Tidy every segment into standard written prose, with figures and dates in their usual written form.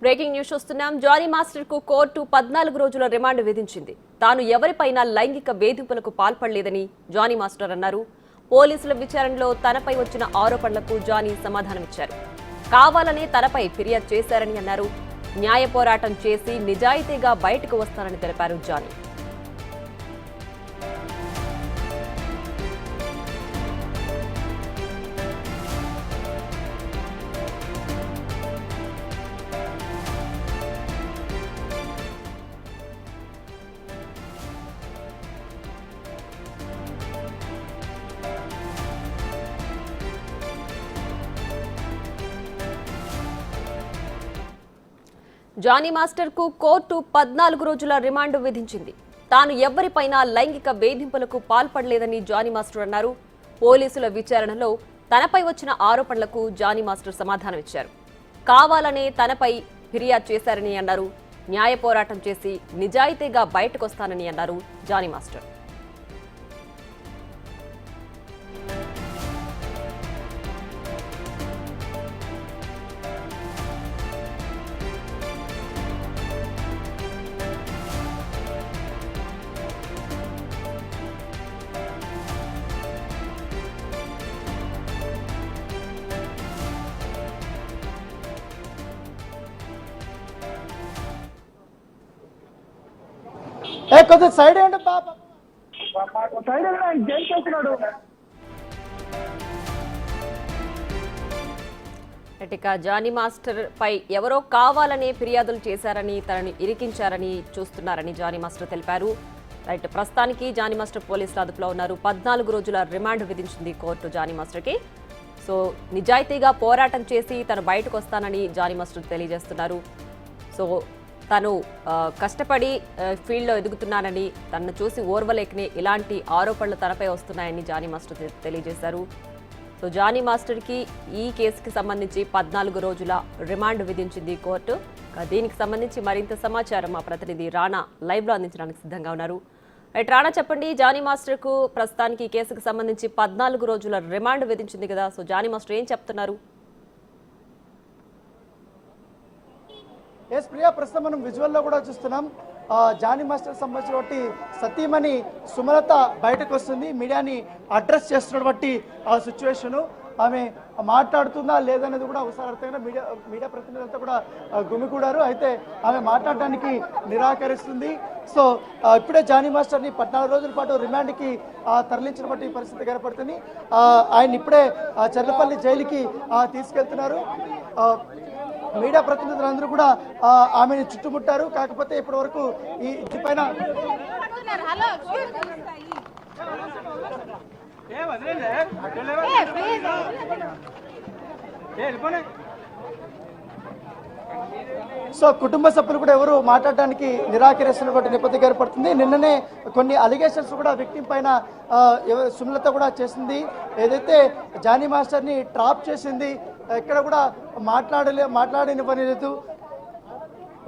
Breaking news చూస్తున్నాం. Johnny master కు court 14 రోజుల రిమాండ్ విధించింది. తాను ఎవరిపైనా లైంగిక వేధింపులకు పాల్పడలేదని జానీ మాస్టర్ అన్నారు. పోలీసుల విచారణలో తనపై వచ్చిన ఆరోపణలకు జానీ సమాధానమిచ్చారు. కావాలనే తనపై ఫిర్యాదు చేశారని అన్నారు. న్యాయ పోరాటం చేసి నిజాయితీగా బయటకు వస్తానని తెలిపారు జానీ. జానీ మాస్టర్ కు కోర్టు 14 రోజుల రిమాండ్ విధించింది. తాను ఎవరిపైనా లైంగిక వేధింపులకు పాల్పడలేదని జానీ మాస్టర్ అన్నారు. పోలీసుల విచారణలో తనపై వచ్చిన ఆరోపణలకు జానీ మాస్టర్ సమాధానమిచ్చారు. కావాలనే తనపై ఫిర్యాదు చేశారని అన్నారు. న్యాయ పోరాటం చేసి నిజాయితీగా బయటకొస్తానని అన్నారు జానీ మాస్టర్. కొంచెం సైడ్ ఏంటి బాబా సైడ్ జైలు చేస్తున్నాడు. ఇక జానీ మాస్టర్ పై ఎవరో కావాలనే ఫిర్యాదులు చేశారని తనని ఇరికించారని చూస్తున్నారని జానీ మాస్టర్ తెలిపారు. రైట్, ప్రస్తుతానికి జానీ మాస్టర్ పోలీసుల అదుపులో ఉన్నారు. 14 రోజుల రిమాండ్ విధించింది కోర్టు జానీ మాస్టర్కి. సో నిజాయితీగా పోరాటం చేసి తను బయటకు వస్తానని జానీ మాస్టర్ తెలియజేస్తున్నారు. సో తను కష్టపడి ఫీల్డ్లో ఎదుగుతున్నానని, తనను చూసి ఓర్వలేకనే ఇలాంటి ఆరోపణలు తనపై వస్తున్నాయని జానీ మాస్టర్ తెలియజేశారు. సో జానీ మాస్టర్కి ఈ కేసుకి సంబంధించి 14 రోజుల రిమాండ్ విధించింది కోర్టు. దీనికి సంబంధించి మరింత సమాచారం మా ప్రతినిధి రాణా లైవ్లో అందించడానికి సిద్ధంగా ఉన్నారు. రైట్ రాణా, చెప్పండి. జానీ మాస్టర్కు ప్రస్తుతానికి ఈ కేసుకు సంబంధించి 14 రోజుల రిమాండ్ విధించింది కదా, సో జానీ మాస్టర్ ఏం చెప్తున్నారు? ఎస్ ప్రియా, ప్రస్తుతం మనం విజువల్లో కూడా చూస్తున్నాం. జానీ మాస్టర్ సంబంధించినటువంటి సతీమణి సుమలత బయటకు వస్తుంది. మీడియాని అడ్రస్ చేస్తున్నటువంటి ఆ సిచ్యువేషను, ఆమె మాట్లాడుతుందా లేదనేది కూడా ఒకసారి అర్థంగా మీడియా ప్రతినిధులంతా కూడా గుమికూడారు. అయితే ఆమె మాట్లాడడానికి నిరాకరిస్తుంది. సో ఇప్పుడే జానీ మాస్టర్ని 14 రోజుల పాటు రిమాండ్కి తరలించినటువంటి పరిస్థితి కనపడుతుంది. ఆయన ఇప్పుడే చర్లపల్లి జైలుకి తీసుకెళ్తున్నారు. మీడియా ప్రతినిధులందరూ కూడా ఆమెను చుట్టుముట్టారు. కాకపోతే ఇప్పటి వరకు ఈ ఇంటిపైన సో కుటుంబ సభ్యులు కూడా ఎవరు మాట్లాడడానికి నిరాకరిస్తున్నటువంటి నేపథ్యం ఏర్పడుతుంది. నిన్ననే కొన్ని అలిగేషన్స్ కూడా విక్టిమ్ పైన సుమలత కూడా చేసింది. ఏదైతే జానీ మాస్టర్ని ట్రాప్ చేసింది, ఎక్కడ కూడా మాట్లాడనివ్వలేదు.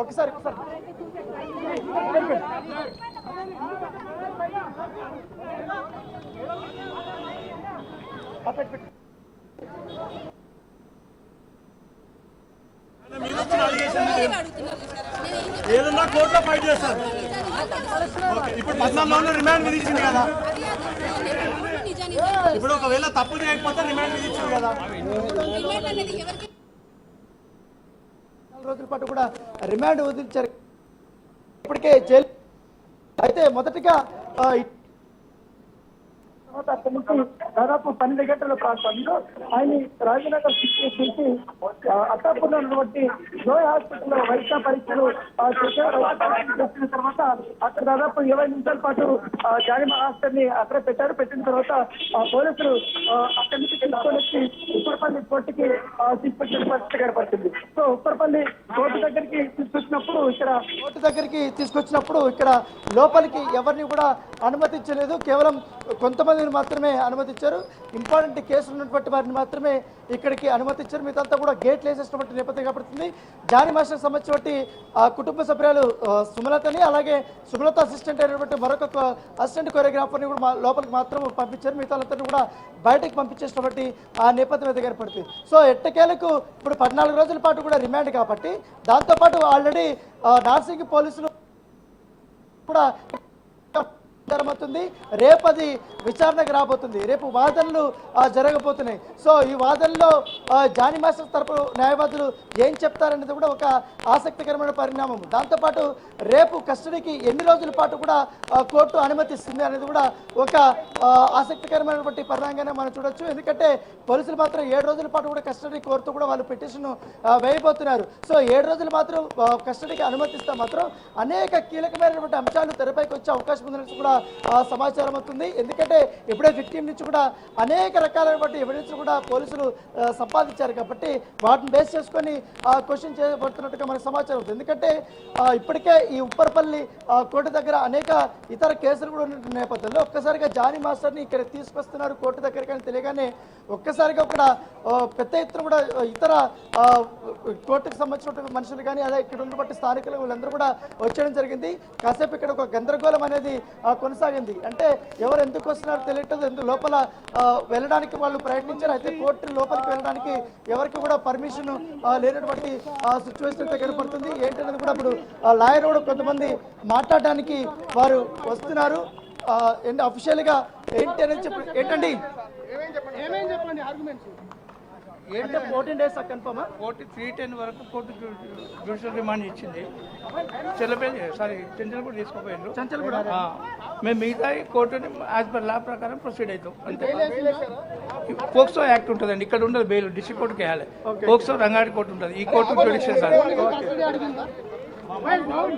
ఒకసారి ఏదన్నా కోర్టులో ఫైట్ చేస్తారు. ఇప్పుడు 14 రిమాండ్ విధించింది కదా, ఇప్పుడు ఒకవేళ తప్పు చేయకపోతే రిమాండ్ విధించింది కదా. 4 రోజుల పాటు కూడా రిమాండ్ విధించారు. ఇప్పటికే జైలు అయితే మొదటిగా దాదాపు 12 గంటల ప్రాంతంలో ఆయన రాజనగర్ నుంచి అత్తాపూర్లో ఉన్నటువంటి జోయ్ హాస్పిటల్లో వైద్య పరీక్షలు చేసిన తర్వాత అక్కడ దాదాపు 20 నిమిషాల పాటు జానీ మాస్టర్ని అక్కడ పెట్టారు. పెట్టిన తర్వాత పోలీసులు అక్కడి నుంచి తీసుకొని వచ్చి ఉప్పరపల్లి కోర్టుకి తీసుకొచ్చిన పరిస్థితి ఏర్పడుతుంది. సో ఉప్పరపల్లి కోర్టు దగ్గరికి తీసుకొచ్చినప్పుడు ఇక్కడ లోపలికి ఎవరిని కూడా అనుమతించలేదు. కేవలం కొంతమంది మందిని మాత్రమే అనుమతించారు. ఇంపార్టెంట్ కేసులు ఉన్నటువంటి వారిని మాత్రమే ఇక్కడికి అనుమతించారు. మిగతా కూడా గేట్లు వేసేసినటువంటి నేపథ్యం కనబడుతుంది. జానీ మాస్టర్ సంబంధించినటువంటి కుటుంబ సభ్యులు సుమలతని, అలాగే సుమలత అసిస్టెంట్ అయినటువంటి మరొక అసిస్టెంట్ కొరియోగ్రాఫర్ని కూడా లోపలికి మాత్రం పంపించారు. మిగతాలందరినీ కూడా బయటకు పంపించేసినటువంటి ఆ నేపథ్యం అయితే కనపడుతుంది. సో ఎట్టకేలకు ఇప్పుడు 14 రోజుల పాటు కూడా రిమాండ్ కాబట్టి దాంతోపాటు ఆల్రెడీ నార్సింగ్ పోలీసులు కూడా జరగబోతుంది. రేపు అది విచారణకు రాబోతుంది. రేపు వాదనలు జరగబోతున్నాయి. సో ఈ వాదనలో జానీ మాస్టర్ తరపు న్యాయవాదులు ఏం చెప్తారనేది కూడా ఒక ఆసక్తికరమైన పరిణామం. దాంతోపాటు రేపు కస్టడీకి ఎన్ని రోజుల పాటు కూడా కోర్టు అనుమతిస్తుంది అనేది కూడా ఒక ఆసక్తికరమైనటువంటి పరిణామంగానే మనం చూడొచ్చు. ఎందుకంటే పోలీసులు మాత్రం 7 రోజుల పాటు కూడా కస్టడీ కోరుతూ కూడా వాళ్ళు పిటిషన్ వేయబోతున్నారు. సో 7 రోజులు మాత్రం కస్టడీకి అనుమతిస్తే మాత్రం అనేక కీలకమైనటువంటి అంశాలు తెరపైకి వచ్చే అవకాశం ఉందని కూడా సమాచారం అవుతుంది. ఎందుకంటే ఇప్పుడే విక్టిమ్ నుంచి కూడా అనేక రకాలైనటువంటి ఎవిడెన్స్ కూడా పోలీసులు సంపాదించారు కాబట్టి వాటిని బేస్ చేసుకొని క్వశ్చన్ చేయబడుతున్నట్టుగా మనకు సమాచారం అవుతుంది. ఎందుకంటే ఇప్పటికే ఈ ఉప్పరపల్లి కోర్టు దగ్గర అనేక ఇతర కేసులు కూడా ఉన్న నేపథ్యంలో ఒక్కసారిగా జానీ మాస్టర్ని ఇక్కడ తీసుకొస్తున్నారు కోర్టు దగ్గరికి అని తెలియగానే ఒక్కసారిగా ఇక్కడ పెద్ద ఎత్తున కూడా ఇతర కోర్టుకు సంబంధించిన మనుషులు కానీ అదే ఇక్కడ ఉన్నటువంటి స్థానికులు వీళ్ళందరూ కూడా వచ్చేయడం జరిగింది. కాసేపు ఇక్కడ ఒక గందరగోళం అనేది కొనసాగింది. అంటే ఎవరు ఎందుకు వస్తున్నారో తెలియట్లేదు. ఎందుకు లోపల వెళ్ళడానికి వాళ్ళు ప్రయత్నించారు. అయితే కోర్టు లోపలికి వెళ్ళడానికి ఎవరికి కూడా పర్మిషన్ లేనటువంటి సిచ్యువేషన్ అయితే కనపడుతుంది. ఏంటనేది కూడా ఇప్పుడు లాయర్ కూడా కొంతమంది మాట్లాడడానికి వారు వస్తున్నారు. అఫీషియల్గా ఏంటి అనేది ఏంటండి ఏంటంటే 14 days కన్ఫర్మా? 310 వరకు కోర్టు జ్యుడిషియల్ రిమాండ్ ఇచ్చింది. చెంచల్ కూడా తీసుకోపోయారు. చంచల్ కూడా మేము మిగతా కోర్టుని యాజ్ పర్ లా ప్రకారం ప్రొసీడ్ అవుతాం అంతే. పోక్సో యాక్ట్ ఉంటుందండి, ఇక్కడ ఉండదు బెయిల్, డిస్ట్రిక్ట్ కోర్టుకి వేయాలి. పోక్సో రంగారెడ్డి కోర్టు ఉంటుంది, ఈ కోర్టు జ్యుడిషియల్ కాదు.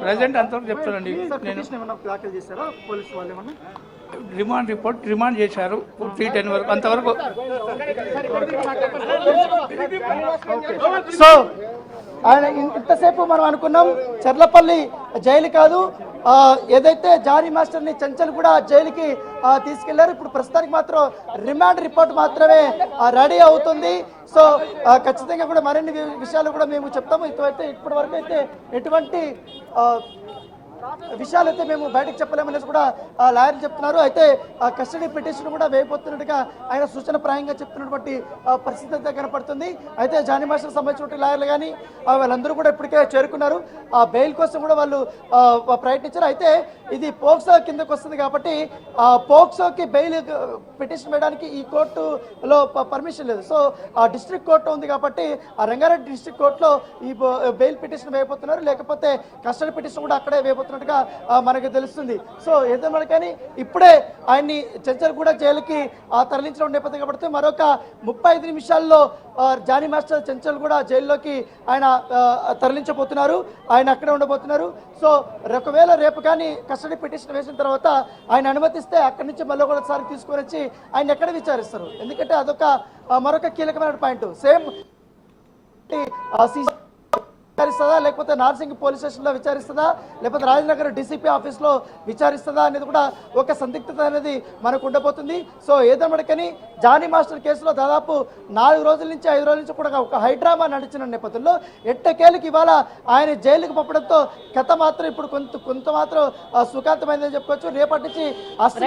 ప్రజెంట్ అంతవరకు చెప్తానండి. నేను దాఖలు చేశారా పోలీసు వాళ్ళు ఏమన్నా? రిమాండ్ చేశారు 310 వరకు, అంతవరకు. సో ఆయన ఇంతసేపు మనం అనుకున్నాం చర్లపల్లి జైలు కాదు, ఏదైతే జానీ మాస్టర్ని చంచల్ కూడా జైలుకి తీసుకెళ్లారు. ఇప్పుడు ప్రస్తుతానికి మాత్రం రిమాండ్ రిపోర్ట్ మాత్రమే రెడీ అవుతుంది. సో ఖచ్చితంగా కూడా మరిన్ని విషయాలు కూడా మేము చెప్తాము. ఇప్పటి వరకు అయితే ఎటువంటి విషయాలు అయితే మేము బయటకు చెప్పలేమనేసి కూడా లాయర్ చెప్తున్నారు. అయితే కస్టడీ పిటిషన్ కూడా వేయబోతున్నట్టుగా ఆయన సూచన ప్రాయంగా చెప్తున్నటువంటి పరిస్థితి అయితే కనపడుతుంది. అయితే జానీ మాస్టర్ సంబంధించిన లాయర్లు కానీ వాళ్ళందరూ కూడా ఇప్పటికే చేరుకున్నారు. బెయిల్ కోసం కూడా వాళ్ళు ప్రయత్నించారు. అయితే ఇది పోక్సో కిందకు వస్తుంది కాబట్టి పోక్సోకి బెయిల్ పిటిషన్ వేయడానికి ఈ కోర్టులో పర్మిషన్ లేదు. సో డిస్ట్రిక్ట్ కోర్టు ఉంది కాబట్టి ఆ రంగారెడ్డి డిస్ట్రిక్ట్ కోర్టులో ఈ బెయిల్ పిటిషన్ వేయబోతున్నారు. లేకపోతే కస్టడీ పిటిషన్ కూడా అక్కడే వేయబోతున్నట్టుగా మనకు తెలుస్తుంది. సో ఏదేమైనా కానీ ఇప్పుడే ఆయన్ని చెంచల్గూడ జైలుకి తరలించడం నేపథ్యం కాబట్టి మరొక 35 నిమిషాల్లో జానీ మాస్టర్ చెంచల్గూడ జైల్లోకి ఆయన తరలించబోతున్నారు. ఆయన అక్కడే ఉండబోతున్నారు. సో ఒకవేళ రేపు కానీ కస్టడీ పిటిషన్ వేసిన తర్వాత ఆయన అనుమతిస్తే అక్కడి నుంచి మళ్ళీ ఒకసారి తీసుకొని వచ్చి ఆయన ఎక్కడ విచారిస్తారు? ఎందుకంటే అదొక మరొక కీలకమైన పాయింట్. సేమ్ విచారిస్తుందా, లేకపోతే నార్సింగ్ పోలీస్ స్టేషన్లో విచారిస్తుందా, లేకపోతే రాజనగర్ డీసీపీ ఆఫీస్లో విచారిస్తుందా అనేది కూడా ఒక సందిగ్ధత అనేది మనకు ఉండబోతుంది. సో ఏదేమడికని జానీ మాస్టర్ కేసులో దాదాపు 4 రోజుల నుంచి 5 రోజుల నుంచి కూడా ఒక హైడ్రామా నడిచిన నేపథ్యంలో ఎట్టకేలకు ఇవాళ ఆయన జైలుకి పంపడంతో కథ మాత్రం ఇప్పుడు కొంత మాత్రం సుఖాంతమైందని చెప్పుకోవచ్చు. రేపటి నుంచి అసలు